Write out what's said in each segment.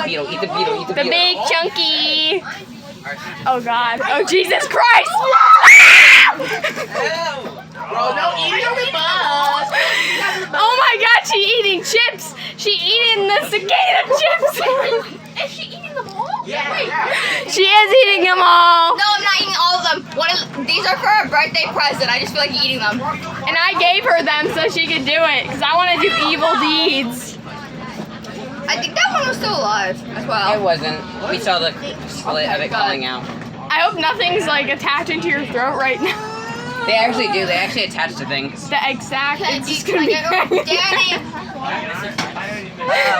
beetle. Eat the beetle. Eat the beetle. The big chunky. Oh God. Oh Jesus Christ. Bro, no eating on the bus. Oh my God, she eating chips. She eating the cicada chips. Is she eating them all? Yeah. She is eating them all. No, I'm not eating all of them. These are for her birthday present. I just feel like eating them. And I gave her them so she could do it because I want to do evil deeds. I think that one was still alive as well. It wasn't. We saw the split of it falling out. I hope nothing's like attaching to your throat right now. They actually do. They actually attach to things. The exact. It's just gonna be. Danny.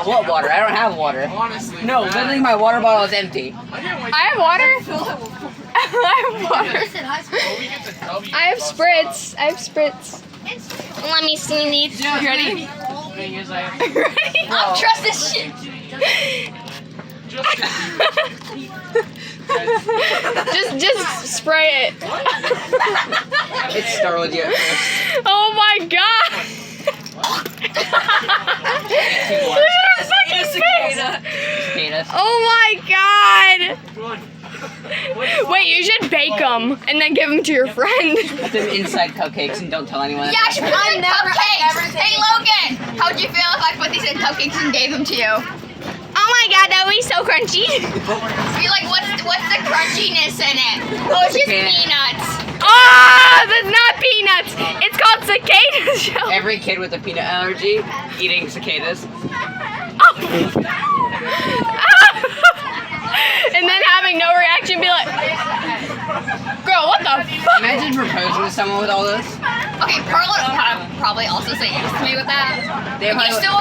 What water? I don't have water. No, literally my water bottle is empty. I have water. I have water. I have spritz. I have spritz. Let me see these. You ready? Ready? I don't trust this shit. just spray it. It startled you at first. Oh my God! Look at her fucking face! Cicadas. Oh my God! Wait, you should bake them and then give them to your friend. Put them inside cupcakes and don't tell anyone. Yeah, I should put them in cupcakes. Hey Logan, how would you feel if I put these in cupcakes and gave them to you? Oh my God, that would be so crunchy. Be like, what's the crunchiness in it? Oh, it's just peanuts. Oh, that's not peanuts. It's called cicada shell. Every kid with a peanut allergy eating cicadas. Oh. And then having no reaction, be like, girl, what the fuck? Imagine proposing to someone with all this. Okay, Pearl would probably also say yes to me with that. They But you probably- still